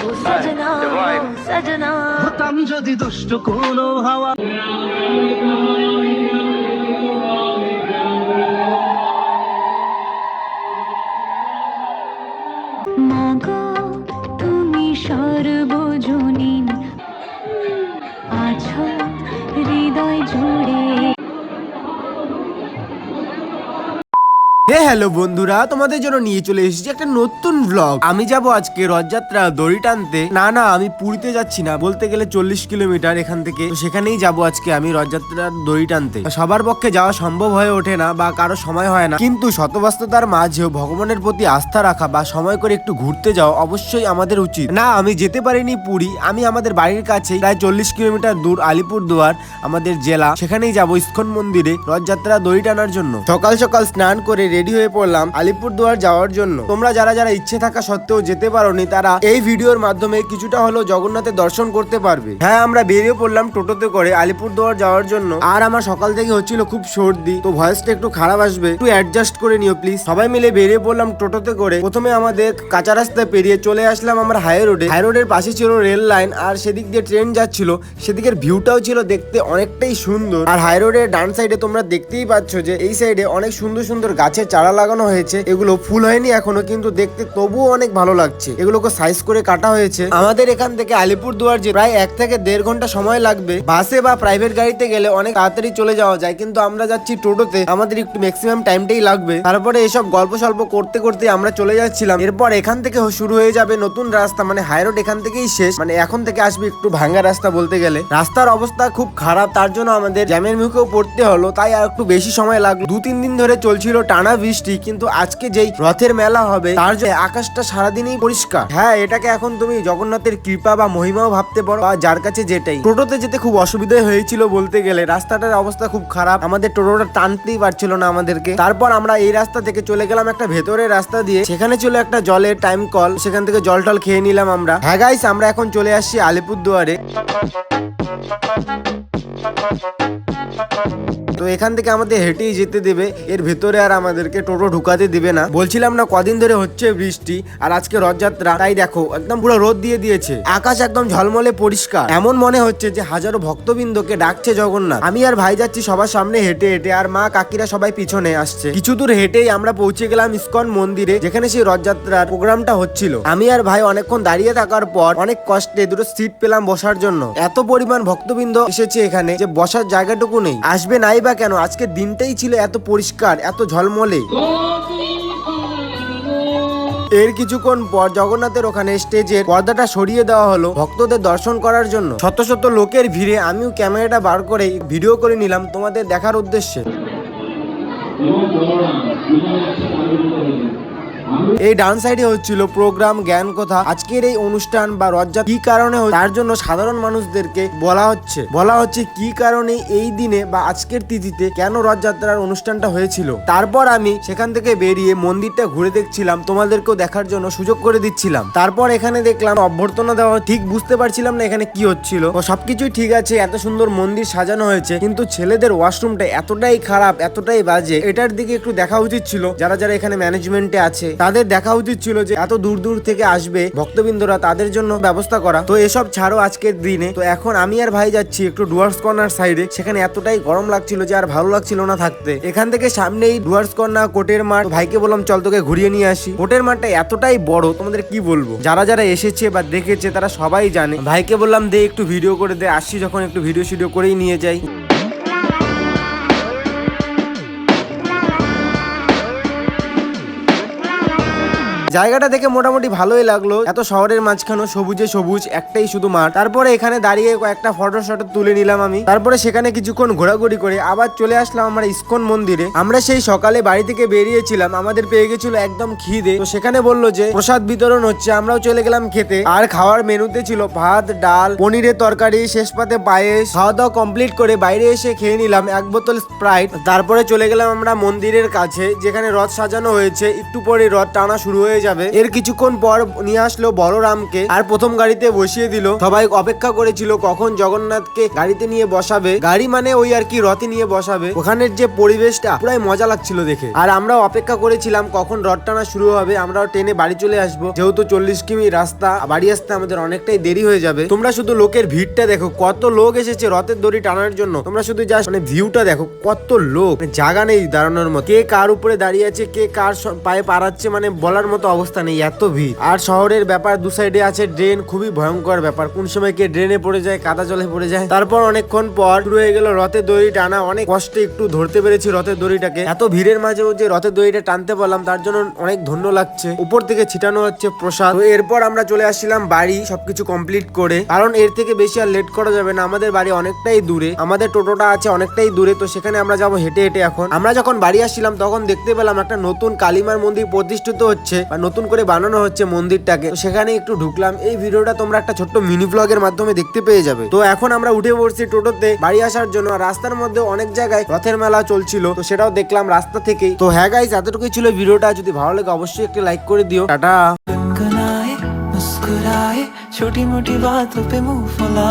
सजना सजना হতাম যদি দুষ্ট কোনো হাওয়া। মাগো তুমি সর্বজনীন আছো হৃদয় জুড়ে। হ্যালো বন্ধুরা, তোমাদের জন্য নিয়ে চলে এসেছি একটা নতুন ব্লগ। আমি যাব আজকে রথযাত্রা দড়ি টানতে। না আমি পুরীতে যাচ্ছি না, বলতে গেলে 40 কিলোমিটার এখান থেকে। তো সেখানেই যাব আজকে আমি রথযাত্রার দড়ি টানতে। সবার পক্ষে যাওয়া সম্ভব হয়ে ওঠে না বা কারো সময় হয় না, কিন্তু শতব্যস্ততার মাঝেও ভগবানের প্রতি আস্থা রাখা বা সময় করে একটু ঘুরতে যাওয়া অবশ্যই আমাদের উচিত। না, আমি যেতে পারিনি পুরী, আমি আমাদের বাড়ির কাছেই প্রায় 40 কিলোমিটার দূর আলিপুরদুয়ার আমাদের জেলা, সেখানেই যাব ইস্কন মন্দিরে রথযাত্রা দড়ি টানার জন্য। সকাল সকাল স্নান করে রেডি হয়ে পড়লাম আলিপুরদুয়ার যাওয়ার জন্য। তোমরা যারা যারা ইচ্ছে থাকা সত্ত্বেও যেতে পারোনি, তারা এই ভিডিওর মাধ্যমে কিছুটা হলেও জগন্নাথের দর্শন করতে পারবে। হ্যাঁ, আমরা বেরিয়ে পড়লাম টোটোতে করে আলিপুরদুয়ার যাওয়ার জন্য। আর আমার সকাল থেকে হচ্ছিল খুব সর্দি, তো ভয়েসটা একটু খারাপ আসবে, একটু অ্যাডজাস্ট করে নিও প্লিজ। সবাই মিলে বেরিয়ে পড়লাম টোটোতে করে। প্রথমে আমাদের কাঁচা রাস্তায় পেরিয়ে চলে আসলাম আমরা হাই রোডে। হাই রোডের পাশে ছিল রেল লাইন, আর সেদিক দিয়ে ট্রেন যাচ্ছিল। সেদিকের ভিউটাও ছিল দেখতে অনেকটাই সুন্দর। আর হাই রোডের ডান সাইডে তোমরা দেখতেই পাচ্ছ যে এই সাইডে অনেক সুন্দর সুন্দর গাছের চারা লাগানো হয়েছে। এগুলো ফুল হয়নি এখনো, কিন্তু দেখতে তবুও অনেক ভালো লাগছে। এগুলোকে সাইজ করে কাটা হয়েছে। আমাদের এখান থেকে আলিপুরদুয়ার যে প্রায় 1 থেকে 1.5 ঘন্টা সময় লাগবে। বাসে বা প্রাইভেট গাড়িতে গেলে অনেক তাড়াতাড়ি চলে যাওয়া যায়, কিন্তু আমরা যাচ্ছি টোটোতে, আমাদের একটু ম্যাক্সিমাম টাইমটাই লাগবে। তারপরে এসব গল্প সল্প করতে করতে আমরা চলে যাচ্ছিলাম। এরপর এখান থেকে শুরু হয়ে যাবে নতুন রাস্তা, মানে হাই রোড এখান থেকেই শেষ, মানে এখন থেকে আসবে একটু ভাঙ্গা রাস্তা বলতে গেলে। রাস্তার অবস্থা খুব খারাপ, তার জন্য আমাদের জ্যামের মুখেও পড়তে হলো, তাই আর একটু বেশি সময় লাগলো। 2-3 দিন ধরে চলছিল টানা বৃষ্টি, কিন্তু আজকে যেই রথের মেলা হবে তার জন্য আকাশটা সারাদিনই পরিষ্কার। হ্যাঁ, এটাকে এখন তুমি জগন্নাথের কৃপা বা মহিমাও ভাবতে পারো, বা যার কাছে যেটাই। টোটোতে যেতে খুব অসুবিধা হয়েছিল বলতে গেলে, রাস্তাটার অবস্থা খুব খারাপ, আমাদের টোটোটা টানতেই পারছিল না আমাদেরকে। তারপর আমরা এই রাস্তা থেকে চলে গেলাম একটা ভেতরের রাস্তা দিয়ে, সেখানে ছিল একটা জলের টাইম কল, সেখান থেকে জল টল খেয়ে নিলাম আমরা। হ্যাঁ গাইস, আমরা এখন চলে আসছি আলিপুরদুয়ারে। তো এখান থেকে আমাদের হেঁটেই যেতে দেবে, এর ভেতরে আর আমাদেরকে টোটো ঢুকাতে দিবে না। বলছিলাম না কদিন ধরে হচ্ছে বৃষ্টি, আর আজকে রথযাত্রা, তাই দেখো একদম পুরো রোদ দিয়ে দিয়েছে, আকাশ একদম ঝলমলে পরিষ্কার। এমন মনে হচ্ছে যে হাজারো ভক্তবৃন্দকে ডাকছে জগন্নাথ। আমি আর ভাই যাচ্ছি সবার সামনে হেঁটে হেঁটে, আর মা কাকিরা সবাই পিছনে আসছে। কিছু দূর হেঁটেই আমরা পৌঁছে গেলাম ইস্কন মন্দিরে, যেখানে সেই রথযাত্রার প্রোগ্রামটা হচ্ছিল। আমি আর ভাই অনেকক্ষণ দাঁড়িয়ে থাকার পর অনেক কষ্টে দুটো সিট পেলাম বসার জন্য। এত পরিমাণ ভক্তবৃন্দ এসেছে এখানে যে বসার জায়গাটুকু নেই। আসবে নাই বা কেন, আজকের দিনটাই ছিল এত পরিষ্কার, এত ঝলমলে। এর কিছুক্ষণ পর জগন্নাথের ওখানে স্টেজের পর্দাটা সরিয়ে দেওয়া হলো ভক্তদের দর্শন করার জন্য। শত শত লোকের ভিড়ে আমিও ক্যামেরাটা বার করে ভিডিও করে নিলাম তোমাদের দেখার উদ্দেশ্যে। এই ডান সাইডে হচ্ছিল প্রোগ্রাম জ্ঞান কথা। আজকের এই অনুষ্ঠান বা রথযাত্রা কি কারণে তার জন্য সাধারণ মানুষদেরকে বলা হচ্ছে কি কারণে এই দিনে বা আজকের তিথিতে কেন রথযাত্রার অনুষ্ঠানটা হয়েছিল। তারপর আমি সেখান থেকে বেরিয়ে মন্দিরটা ঘুরে দেখছিলাম, তোমাদেরকেও দেখার জন্য সুযোগ করে দিচ্ছিলাম। তারপর এখানে দেখলাম অভ্যর্থনা দেওয়া, ঠিক বুঝতে পারছিলাম না এখানে কি হচ্ছিল। সবকিছুই ঠিক আছে, এত সুন্দর মন্দির সাজানো হয়েছে, কিন্তু ছেলেদের ওয়াশরুমটা এতটাই খারাপ, এতটাই বাজে। এটার দিকে একটু দেখা উচিত ছিল, যারা যারা এখানে ম্যানেজমেন্টে আছে তাদের দেখা উচিত ছিল যে এত দূর দূর থেকে আসবে ভক্তবৃন্দরা, তাদের জন্য ব্যবস্থা করা। তো এসব ছাড়ো আজকের দিনে। তো এখন আমি আর ভাই যাচ্ছি একটু ডুয়ার্স কর্নার সাইডে, সেখানে এতটাই গরম লাগছিল যে আর ভালো লাগছিল না থাকতে। এখান থেকে সামনেই ডুয়ার্স কর্নার কোটের মাঠ, ভাইকে বললাম চল তোকে ঘুরিয়ে নিয়ে আসি। কোটের মাঠটা এতটাই বড়, তোমাদের কি বলবো, যারা যারা এসেছে বা দেখেছে তারা সবাই জানে। ভাইকে বললাম দে একটু ভিডিও করে দে, আসছি যখন একটু ভিডিও করেই নিয়ে যাই। জায়গাটা দেখে মোটামুটি ভালোই লাগলো, এত শহরের মাঝখানে সবুজে সবুজ, একটাই শুধু মাঠ। তারপরে এখানে দাঁড়িয়ে কয়েকটা ফটো তুলে নিলাম আমি। তারপরে সেখানে কিছুক্ষণ ঘোরাঘুরি করে আবার চলে আসলাম আমরা ইস্কন মন্দিরে। আমরা সেই সকালে বাড়ি থেকে বেরিয়েছিলাম, আমাদের পেয়ে গেছিল একদম খিদে। তো সেখানে বললো যে প্রসাদ বিতরণ হচ্ছে, আমরাও চলে গেলাম খেতে। আর খাওয়ার মেনুতে ছিল ভাত, ডাল, পনিরের তরকারি, শেষ পাতে পায়েস। খাওয়া দাওয়া কমপ্লিট করে বাইরে এসে খেয়ে নিলাম 1 বোতল স্প্রাইট। তারপরে চলে গেলাম আমরা মন্দিরের কাছে, যেখানে রথ সাজানো হয়েছে। একটু পরে রথ টানা শুরু হয়ে যাবে। এর কিছুক্ষণ পর নিয়ে আসলো বলরামকে আর প্রথম গাড়িতে বসিয়ে দিল। সবাই অপেক্ষা করেছিল কখন জগন্নাথকে গাড়িতে নিয়ে বসাবে, গাড়ি মানে ওই আর কি রথে নিয়ে বসাবে। ওখানের যে পরিবেশটা পুরাই মজা লাগছিল দেখে। আর আমরা অপেক্ষা করেছিলাম কখন রথ টানা শুরু হবে, আমরাও ট্রেনে বাড়ি চলে আসবো, যেহেতু 40 কিমি রাস্তা, বাড়ি আসতে আমাদের অনেকটাই দেরি হয়ে যাবে। তোমরা শুধু লোকের ভিড়টা দেখো, কত লোক এসেছে রথের দড়ি টানার জন্য। তোমরা শুধু জাস্ট মানে ভিউটা দেখো, কত লোক, জায়গা নেই দাঁড়ানোর মতো। কে কার উপরে দাঁড়িয়ে আছে, কে কার পায়ে পাড়াচ্ছে, মানে বলার মতো অবস্থা নেই, এত ভিড়। আর শহরের ব্যাপার, দু সাইডে আছে ড্রেন, খুবই ভয়ঙ্কর ব্যাপার, কোন সময় কে ড্রেনে পড়ে যায়, কাদা জলে পড়ে যায়। তারপর অনেকক্ষণ পর শুরু হয়ে গেল রথের দড়ি টানা। অনেক কষ্টে একটু ধরতে পেরেছি রথের দড়িটাকে। এত ভিড়ের মাঝেও যে রথের দড়িটা টানতে পারলাম তার জন্য অনেক ধন্য লাগছে। উপর থেকে ছিটানো হচ্ছে প্রসাদ। তো এরপর আমরা চলে আসছিলাম বাড়ি সবকিছু কমপ্লিট করে, কারণ এর থেকে বেশি আর লেট করা যাবে না। আমাদের বাড়ি অনেকটাই দূরে, আমাদের টোটোটা আছে অনেকটাই দূরে, তো সেখানে আমরা যাবো হেঁটে হেঁটে। এখন আমরা যখন বাড়ি আসছিলাম তখন দেখতে পেলাম একটা নতুন কালীমার মন্দির প্রতিষ্ঠিত হচ্ছে বা নতুন করে বানানো হচ্ছে মন্দিরটাকে। তো সেখানে একটু ঢুকলাম। এই ভিডিওটা তোমরা একটা ছোট্ট মিনি ব্লগের মাধ্যমে দেখতে পেয়ে যাবে। তো এখন আমরা উঠে পড়ছি টোটোতে বাড়ি আসার জন্য। রাস্তার মধ্যে অনেক জায়গায় রথের মেলা চলছিল, তো সেটাও দেখলাম রাস্তা থেকেই। তো হ্যাঁ গাইস, এতটুকুই ছিল ভিডিওটা। যদি ভালো লাগে অবশ্যই একটা লাইক করে দিও। টাটা। मुस्कुराए छोटी मोटी बातों पे मुंह फुला